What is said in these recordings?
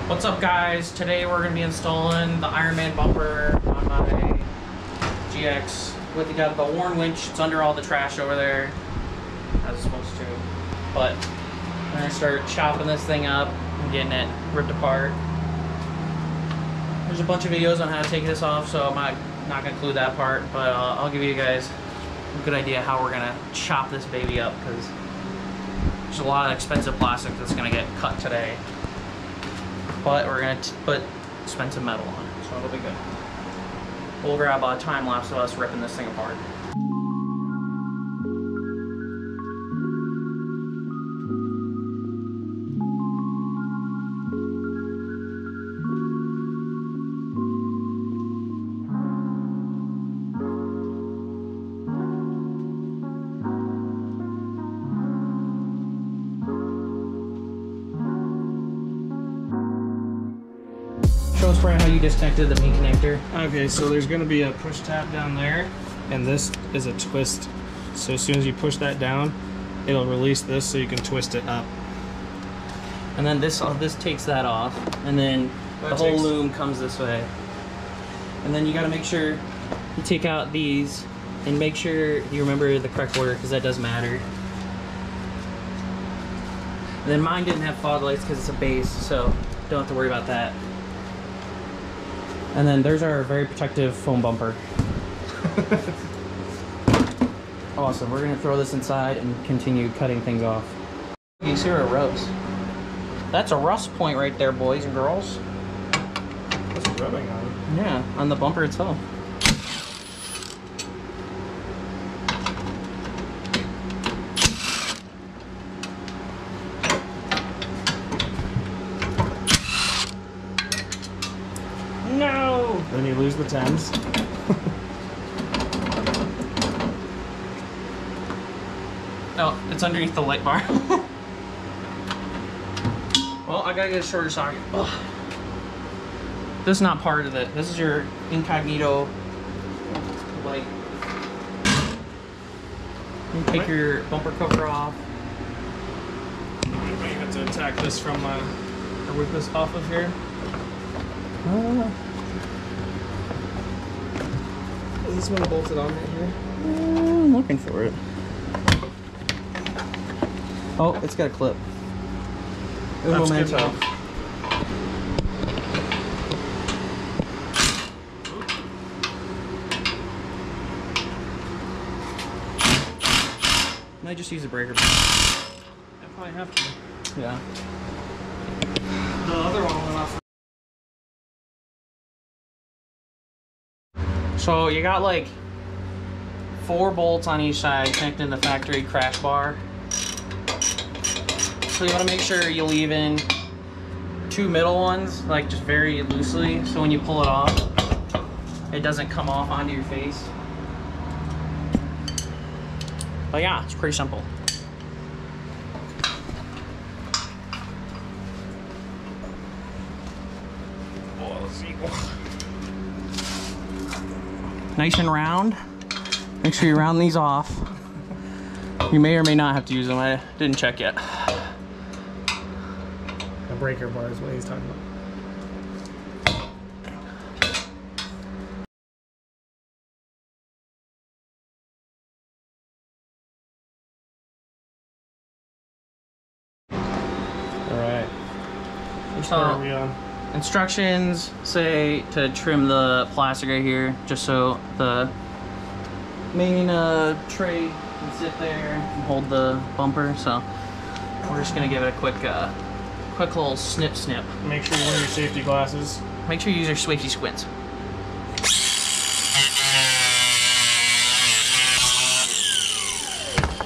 What's up, guys? Today we're going to be installing the Ironman bumper on my GX. We got the worn winch. It's under all the trash over there, as it's supposed to. But we're going to start chopping this thing up and getting it ripped apart. There's a bunch of videos on how to take this off, so I'm not going to include that part. But I'll give you guys a good idea how we're going to chop this baby up, because there's a lot of expensive plastic that's going to get cut today. But we're going to put expensive metal on it, so it'll be good. We'll grab a time lapse of us ripping this thing apart. Show us, Brian, how you disconnected the main connector. Okay, so there's going to be a push tab down there, and this is a twist. So as soon as you push that down, it'll release this so you can twist it up. And then this takes that off, and then the whole loom comes this way. And then you got to make sure you take out these, and make sure you remember the correct order, because that does matter. And then mine didn't have fog lights because it's a base, so don't have to worry about that. And then there's our very protective foam bumper. Awesome, we're gonna throw this inside and continue cutting things off. You see where it rubs. That's a rust point right there, boys and girls. What's it rubbing on? Yeah, on the bumper itself. No! Then you lose the 10s. No, it's underneath the light bar. Well, I gotta get a shorter socket. Ugh. This is not part of it. This is your incognito light. You take your bumper cover off. You have to attack this from, or whip this off of here. Is this one bolted on right here? I'm looking for it. Oh, it's got a clip. Un momento. Might just use a breaker. I probably have to. Yeah. The other one went off. So you got like 4 bolts on each side connected to the factory crash bar. So you want to make sure you leave in 2 middle ones, like just very loosely, so when you pull it off, it doesn't come off onto your face. But yeah, it's pretty simple. Oh, let's see. Nice and round. Make sure you round these off. You may or may not have to use them. I didn't check yet. A breaker bar is what he's talking about. All right. Which part are we on? Instructions say to trim the plastic right here, just so the main tray can sit there and hold the bumper. So we're just gonna give it a quick little snip. Make sure you wear your safety glasses. Make sure you use your safety squints.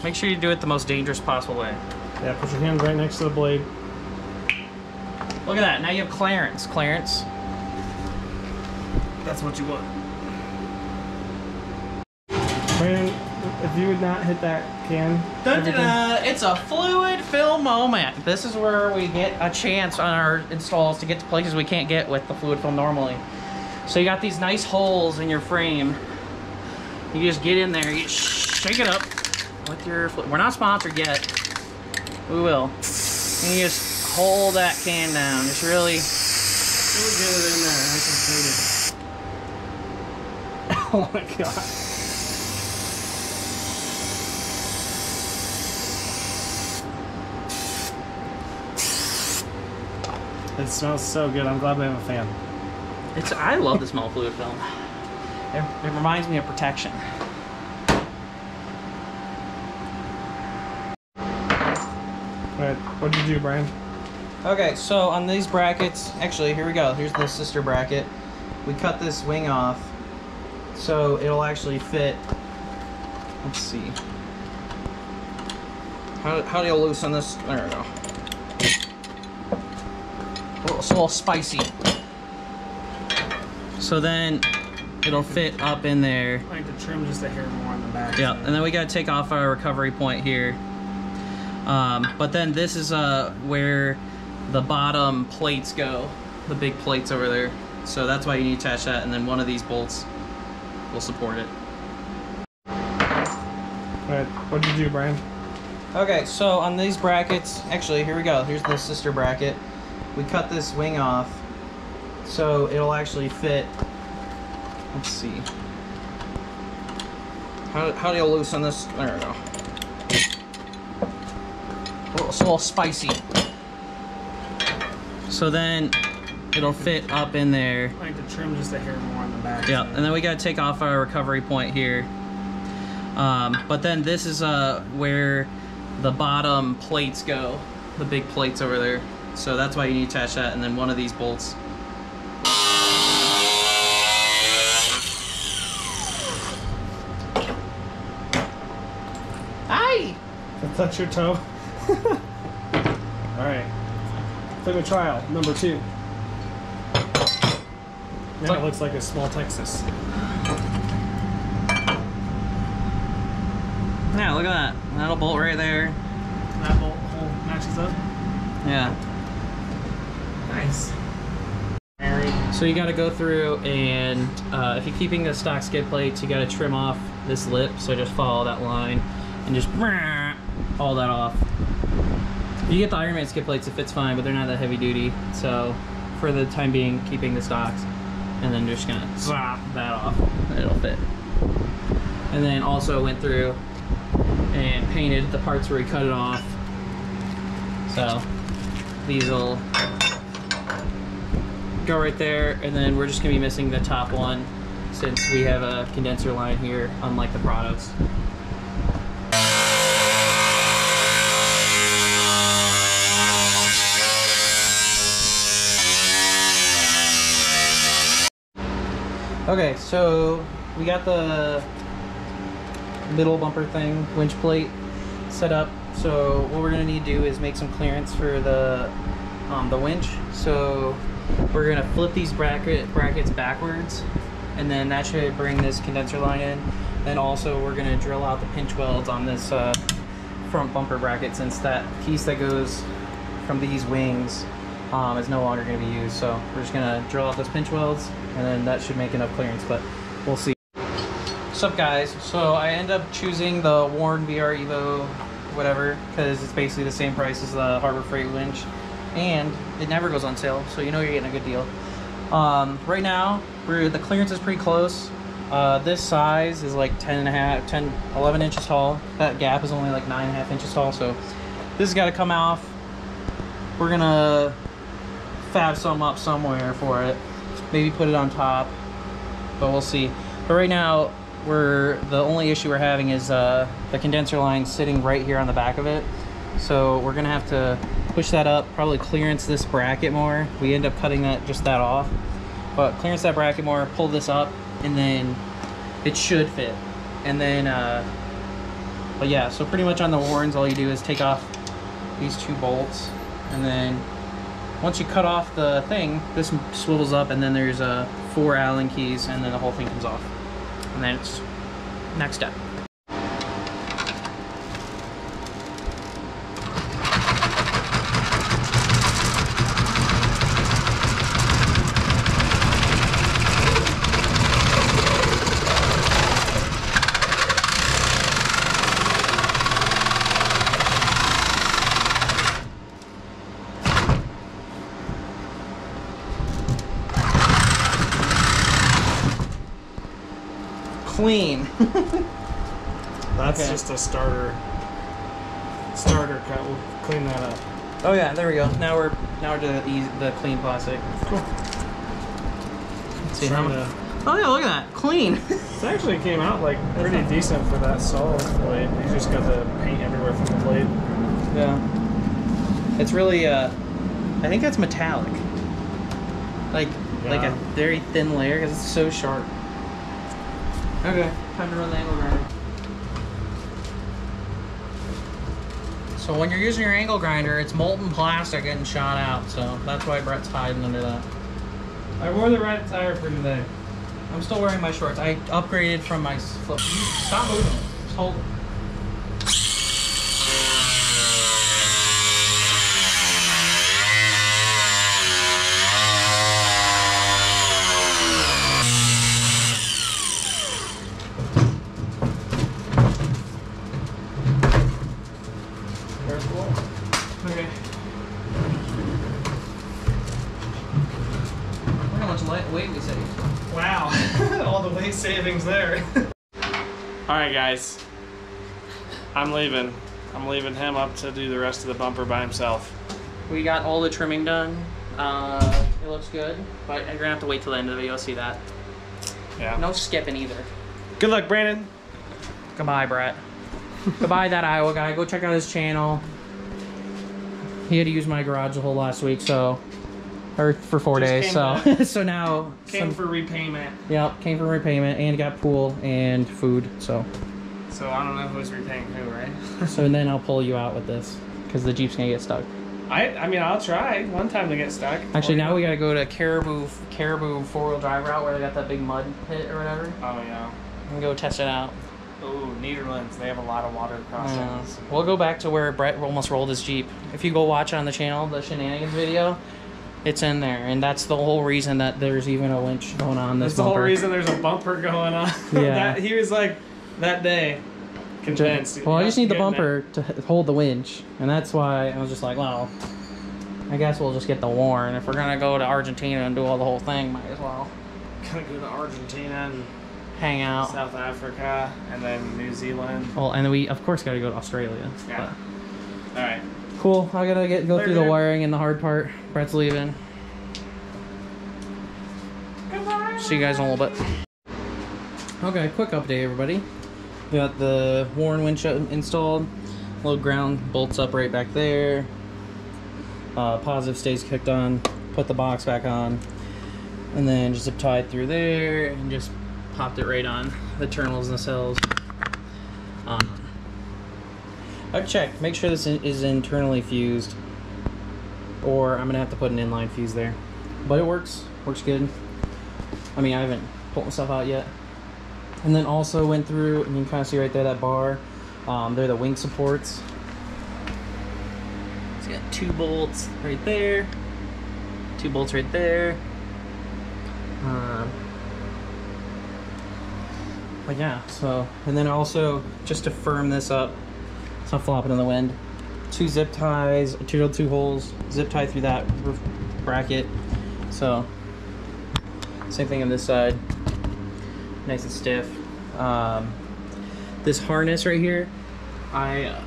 Make sure you do it the most dangerous possible way. Yeah, put your hand right next to the blade. Look at that, now you have clearance. Clearance. That's what you want. Brandon, if you would not hit that can. Dun-dun-dun. It's a fluid fill moment. This is where we get a chance on our installs to get to places we can't get with the fluid fill normally. So you got these nice holes in your frame. You just get in there, you shake it up with your fluid. We're not sponsored yet. We will. And you just hold that can down. Just really get it in there. Nice and coated. Oh my god. It smells so good. I'm glad we have a fan. I love the smell of fluid film. It reminds me of protection. Alright, what'd you do, Brian? Okay, so on these brackets, actually, here we go. Here's the sister bracket. We cut this wing off, so it'll actually fit. Let's see. How do you loosen this? There we go. It's a little spicy. So then it'll fit up in there. I like to trim just a hair more on the back. Yeah, and then we gotta take off our recovery point here. But then this is where the bottom plates go, the big plates over there. So that's why you need to attach that, and then one of these bolts will support it. Alright, what'd you do, Brian? Okay, so on these brackets, actually, here we go. Here's the sister bracket. We cut this wing off, so it'll actually fit. Let's see. How do you loosen this? There we go. It's a little spicy. So then it'll fit up in there. I like to trim just a hair more on the back. Yeah, and then we gotta take off our recovery point here. But then this is where the bottom plates go, the big plates over there. So that's why you need to attach that, and then one of these bolts. Hi! Touch your toe. Alright. Clip trial, number 2. Now it looks like a small Texas. Yeah, look at that. That'll bolt right there. That bolt hole matches up. Yeah. Nice. So you got to go through and if you're keeping the stock skid plates, you got to trim off this lip. So just follow that line and just all that off. If you get the Ironman skid plates, it fits fine, but they're not that heavy duty. So for the time being, keeping the stocks, and then just gonna slap that off, and it'll fit. And then also went through and painted the parts where we cut it off. So these will go right there, and then we're just gonna be missing the top one since we have a condenser line here, unlike the Prados. Okay, so we got the middle bumper thing, winch plate set up. So what we're gonna need to do is make some clearance for the winch. So we're gonna flip these brackets backwards, and then that should bring this condenser line in. Then also we're gonna drill out the pinch welds on this front bumper bracket, since that piece that goes from these wings is no longer going to be used. So we're just going to drill out those pinch welds, and then that should make enough clearance, but we'll see. What's up, guys? So I end up choosing the Warn VR Evo whatever, because it's basically the same price as the Harbor Freight winch, and it never goes on sale, so you know you're getting a good deal. Right now the clearance is pretty close. This size is like 11 inches tall. That gap is only like 9.5 inches tall, so this has got to come off. We're gonna fab some up somewhere for it, maybe put it on top, but we'll see. But right now the only issue we're having is the condenser line sitting right here on the back of it, so we're gonna have to push that up, probably clearance this bracket more. We end up cutting that off, but clearance that bracket more, pull this up, and then it should fit. And then but yeah, so pretty much on the Warns, all you do is take off these 2 bolts, and then once you cut off the thing, this swivels up, and then there's 4 Allen keys, and then the whole thing comes off. And then it's next step. clean. That's Okay. just a starter cut. We'll clean that up. Oh yeah, there we go. Now we're doing the clean plastic. Cool. Let's see how much. Oh yeah, look at that, clean. It actually came out like pretty decent for that solid blade. You just got the paint everywhere from the blade. Yeah. It's really I think that's metallic. Like a very thin layer because it's so sharp. Okay, time to run the angle grinder. So when you're using your angle grinder, it's molten plastic getting shot out, so that's why Brett's hiding under that. I wore the right tire for today. I'm still wearing my shorts. I upgraded from my flip. Stop moving. Just hold it. Okay. Look how much weight we saved. Wow, all the weight savings there. Alright guys, I'm leaving. I'm leaving him up to do the rest of the bumper by himself. We got all the trimming done. It looks good, but you're gonna have to wait till the end of the video to see that. Yeah. No skipping either. Good luck, Brandon. Goodbye, Brett. Goodbye, that Iowa guy. Go check out his channel. He had to use my garage the whole last week, so... Or for 4 days, so... so now... Came for repayment. Yep, came for repayment, and got pool and food, so... So I don't know who's repaying who, right? So then I'll pull you out with this, because the Jeep's gonna get stuck. I mean, I'll try one time to get stuck. Actually, now we gotta go to Caribou 4-wheel drive route where they got that big mud pit or whatever. Oh, yeah. And go test it out. Ooh, Netherlands. They have a lot of water crossings. We'll go back to where Brett almost rolled his Jeep. If you go watch it on the channel, the shenanigans video, it's in there. And that's the whole reason that there's even a winch going on this That's the whole bumper. reason there's a bumper going on. Yeah. He was like, that day, convinced. Well, I just need the Getting bumper to hold the winch. And that's why I was just like, well, I guess we'll just get the Warren. If we're going to go to Argentina and do all the whole thing, might as well. Gonna go to Argentina and hang out. South Africa and then New Zealand. Well, and then we, of course, got to go to Australia. Yeah. All right. Cool. I got to go through the Later. wiring and the hard part. Brett's leaving. Goodbye. See you guys in a little bit. Okay, quick update, everybody. We got the Warren winch installed. Little ground bolts up right back there. Positive stays kicked on. Put the box back on. And then just zip tied through there and just popped it right on the terminals and the cells. I've checked. Make sure this is internally fused, or I'm gonna have to put an inline fuse there. But it works. Works good. I mean, I haven't pulled myself out yet. And then also went through, and you can kind of see right there that bar. They're the wing supports. So you got 2 bolts right there. 2 bolts right there. But yeah, so, and then also just to firm this up, it's not flopping in the wind. 2 zip ties, 2 holes, zip tie through that roof bracket. So, same thing on this side, nice and stiff. This harness right here, I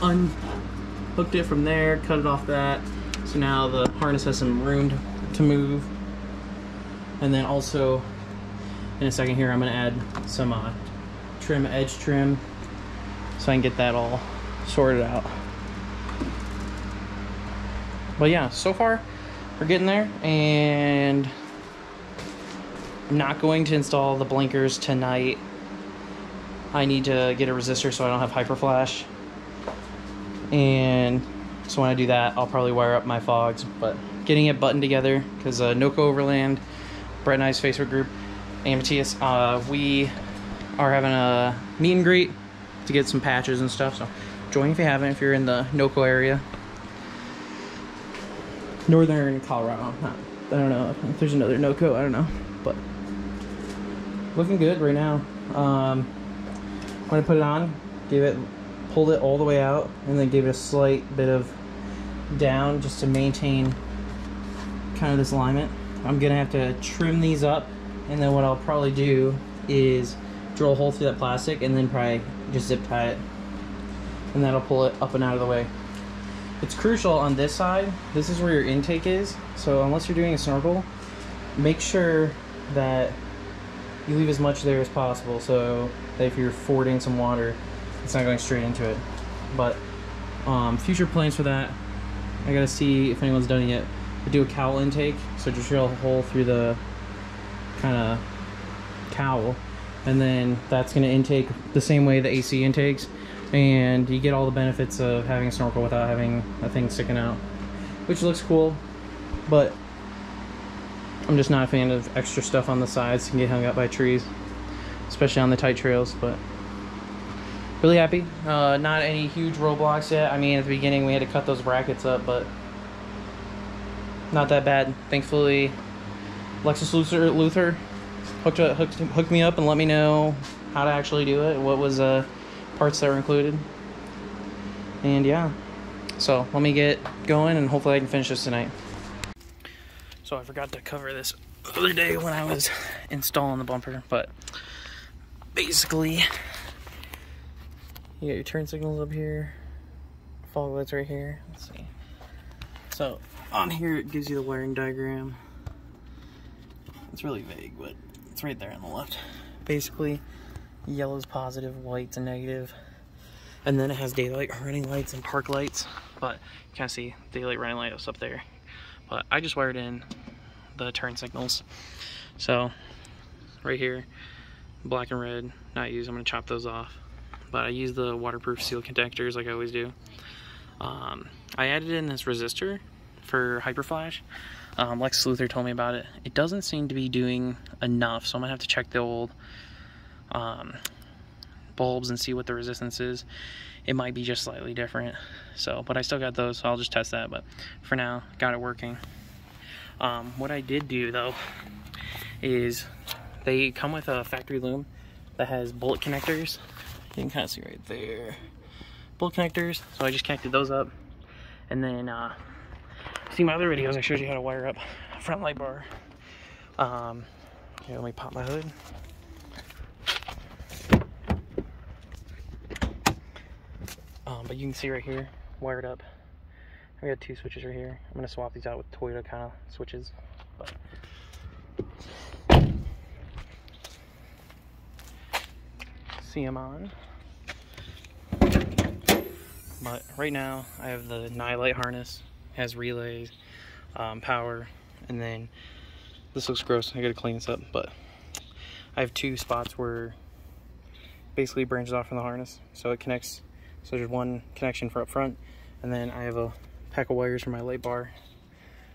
unhooked it from there, cut it off that. So now the harness has some room to move. And then also, in a second here, I'm gonna add some edge trim, so I can get that all sorted out. But yeah, so far, we're getting there, and I'm not going to install the blinkers tonight. I need to get a resistor so I don't have hyperflash. And so when I do that, I'll probably wire up my fogs, but getting it buttoned together, because NOCO Overland, Brett and I's Facebook group, and Matthias, we are having a meet and greet to get some patches and stuff, so join if you haven't, if you're in the NOCO area. Northern Colorado. I don't know if there's another NOCO, I don't know, but looking good right now. When I put it on, pulled it all the way out, and then gave it a slight bit of down just to maintain kind of this alignment. I'm gonna have to trim these up, and then what I'll probably do is drill a hole through that plastic and then probably just zip tie it. And that'll pull it up and out of the way. It's crucial on this side. This is where your intake is. So unless you're doing a snorkel, make sure that you leave as much there as possible so that if you're fording some water, it's not going straight into it. But future plans for that, I gotta see if anyone's done it yet. But do a cowl intake, so just drill a hole through the kind of cowl, and then that's gonna intake the same way the AC intakes, and you get all the benefits of having a snorkel without having a thing sticking out, which looks cool. But I'm just not a fan of extra stuff on the sides and get hung up by trees, especially on the tight trails. But really happy. Not any huge roadblocks yet. I mean, at the beginning we had to cut those brackets up, but not that bad. Thankfully, Lexus Luther hooked me up and let me know how to actually do it, what was parts that were included. And yeah, so let me get going and hopefully I can finish this tonight. So I forgot to cover this the other day when I was installing the bumper, but basically you got your turn signals up here, fog lights right here. Let's see. So on here it gives you the wiring diagram. It's really vague, but it's right there on the left. Basically, yellow is positive, white's a negative, and then it has daylight running lights and park lights. But you can't see daylight running lights up there. But I just wired in the turn signals. So right here, black and red, not used. I'm gonna chop those off. But I use the waterproof seal connectors like I always do. I added in this resistor for hyperflash. Lex Luther told me about it. It doesn't seem to be doing enough, so I'm gonna have to check the old bulbs and see what the resistance is. It might be just slightly different. So, but I still got those, so I'll just test that. But for now, got it working. What I did do though is they come with a factory loom that has bolt connectors. You can kind of see right there, bolt connectors. So I just connected those up, and then see my other videos I showed you how to wire up a front light bar. Here, let me pop my hood. But you can see right here, wired up. I got two switches right here. I'm gonna swap these out with Toyota kind of switches. But see them on. But right now I have the Nightlight harness. It has relays, power, and then this looks gross. I gotta clean this up, but I have two spots where basically it branches off from the harness, so it connects. So there's one connection for up front, and then I have a pack of wires for my light bar,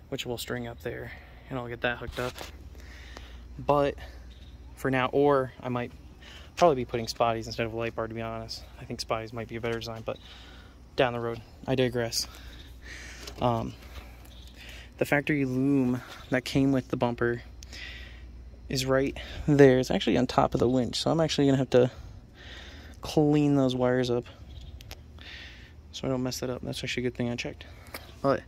which will string up there, and I'll get that hooked up. But for now, or I might probably be putting spotties instead of a light bar, to be honest. I think spotties might be a better design, but down the road, I digress. The factory loom that came with the bumper is right there. It's actually on top of the winch, so I'm actually gonna have to clean those wires up so I don't mess that up. That's actually a good thing I checked. But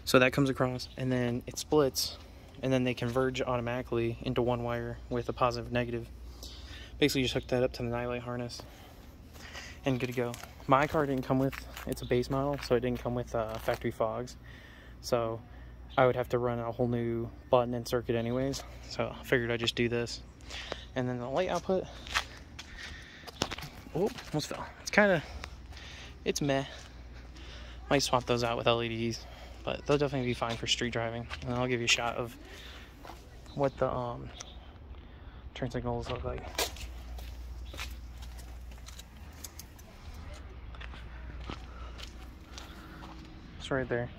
so that comes across, and then it splits, and then they converge automatically into one wire with a positive negative. Basically just hook that up to the Nightlight harness and good to go. My car didn't come with, it's a base model, so it didn't come with factory fogs, so I would have to run a whole new button and circuit anyways, so I figured I'd just do this. And then the light output, oh, almost fell. It's kind of, it's meh. Might swap those out with LEDs, but they'll definitely be fine for street driving. And I'll give you a shot of what the turn signals look like. It's right there.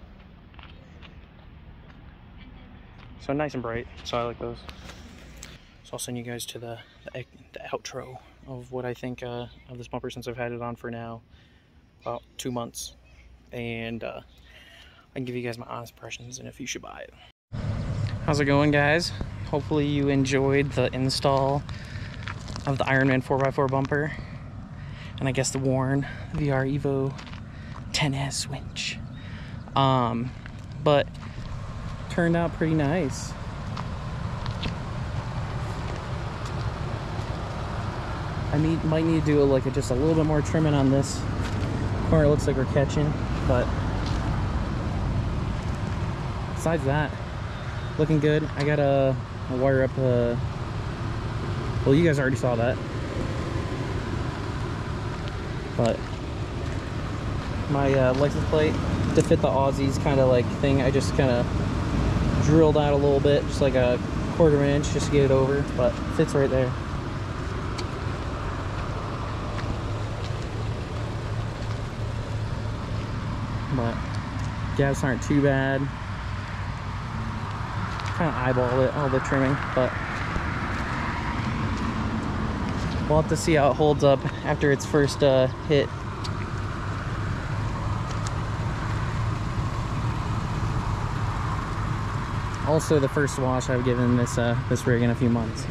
So nice and bright, so I like those. So I'll send you guys to the outro of what I think of this bumper, since I've had it on for now about 2 months, and I can give you guys my honest impressions and if you should buy it. How's it going, guys? Hopefully you enjoyed the install of the Ironman 4x4 bumper, and I guess the Warn VR Evo 10S winch. But turned out pretty nice. I might need to do like just a little bit more trimming on this corner. It looks like we're catching, but besides that, looking good. I gotta wire up well, you guys already saw that, but my license plate to fit the Aussies kind of like thing, I just kind of drilled out a little bit, just like a 1/4 inch, just to get it over, but it fits right there. But gaps aren't too bad. Kind of eyeballed it, all the trimming, but we'll have to see how it holds up after its first hit. Also, the first wash I've given this rig in a few months.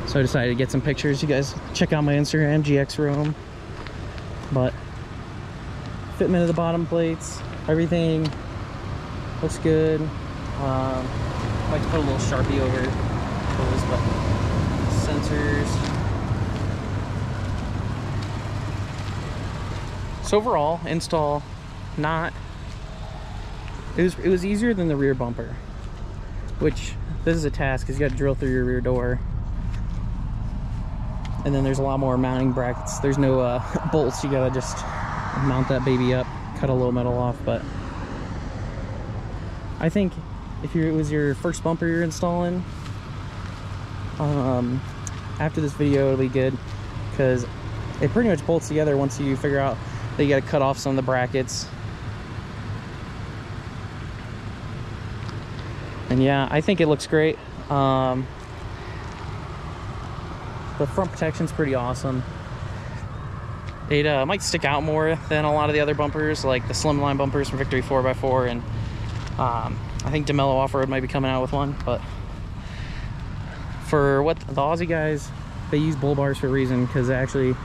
So I decided to get some pictures. You guys check out my Instagram, GX460. But fitment of the bottom plates, everything looks good. I like to put a little Sharpie over those, but sensors. So overall, install it was easier than the rear bumper, which this is a task because you got to drill through your rear door, and then there's a lot more mounting brackets. There's no bolts. You gotta just mount that baby up, cut a little metal off. But I think if it was your first bumper you're installing, after this video it'll be good because it pretty much bolts together once you figure out that you got to cut off some of the brackets. And yeah, I think it looks great. The front protection's pretty awesome. It might stick out more than a lot of the other bumpers, like the slimline bumpers from Victory 4x4, and I think DeMello Off-Road might be coming out with one. But for what the Aussie guys, they use bull bars for a reason, because actually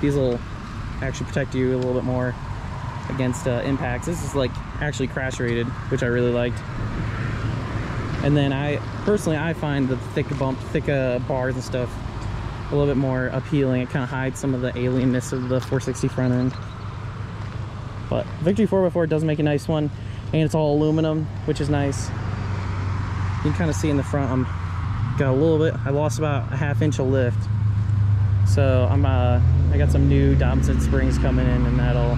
these will actually protect you a little bit more against impacts. This is like actually crash rated, which I really liked. And then I find the thick bars and stuff a little bit more appealing. It kind of hides some of the alienness of the 460 front end. But Victory 4x4 does make a nice one, and it's all aluminum, which is nice. You can kind of see in the front, got a little bit, I lost about a 1/2 inch of lift. So I got some new Dobson springs coming in, and that'll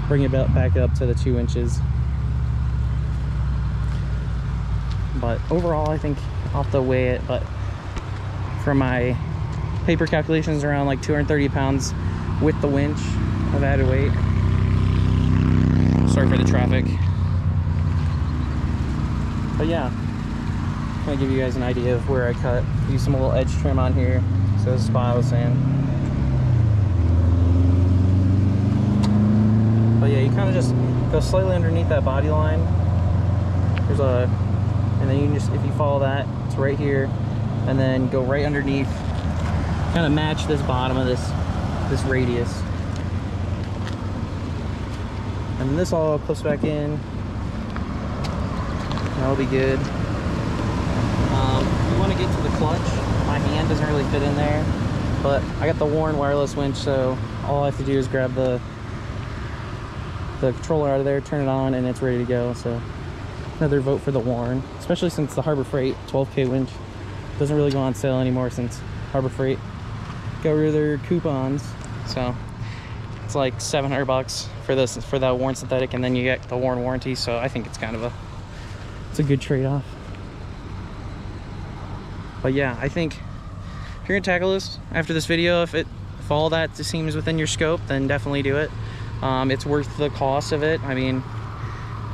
bring it back up to the 2 inches. But overall, I think I'll have to weigh it, but for my paper calculations, around like 230 pounds with the winch of added weight. Sorry for the traffic. But yeah, I'm gonna give you guys an idea of where I cut. Use some little edge trim on here. So this is what I was saying. But yeah, you kind of just go slightly underneath that body line. And then you can just, if you follow that, it's right here, and then go right underneath, kind of match this bottom of this radius, and then this all clips back in. That'll be good. If you want to get to the clutch, my hand doesn't really fit in there, but I got the Warren wireless winch, so all I have to do is grab the controller out of there, turn it on, and it's ready to go. So another vote for the Warren, especially since the Harbor Freight 12K winch doesn't really go on sale anymore, since Harbor Freight got rid of their coupons. So it's like 700 bucks for that Warren synthetic, and then you get the Warren warranty. So I think it's kind of it's a good trade-off. But yeah, I think if you're gonna tackle this after this video, if all that seems within your scope, then definitely do it. It's worth the cost of it. I mean,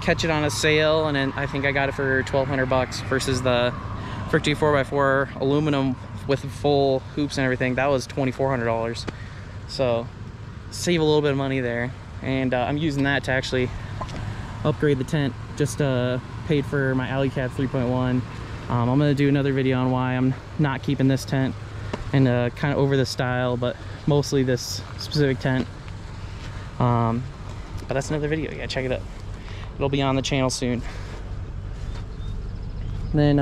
catch it on a sale, and then I think I got it for 1,200 bucks versus the Victory 4x4 aluminum with full hoops and everything. That was $2,400. So save a little bit of money there. And I'm using that to actually upgrade the tent. Just paid for my alley cap 3.1. I'm gonna do another video on why I'm not keeping this tent, and kind of over the style, but mostly this specific tent. But that's another video. Yeah, check it out. It'll be on the channel soon. Then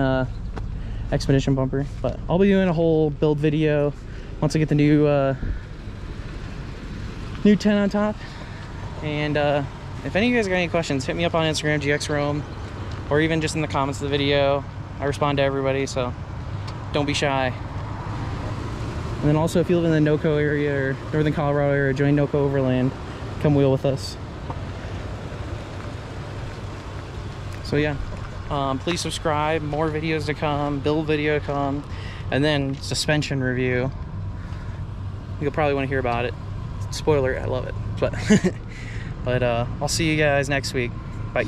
Expedition bumper. But I'll be doing a whole build video once I get the new new 10 on top. And if any of you guys got any questions, hit me up on Instagram, GX460, or even just in the comments of the video. I respond to everybody, so don't be shy. And then also, if you live in the NOCO area or northern Colorado area, join NOCO Overland. Come wheel with us. So yeah, please subscribe. More videos to come, build video to come, and then suspension review. You'll probably want to hear about it. Spoiler, I love it. But I'll see you guys next week. Bye.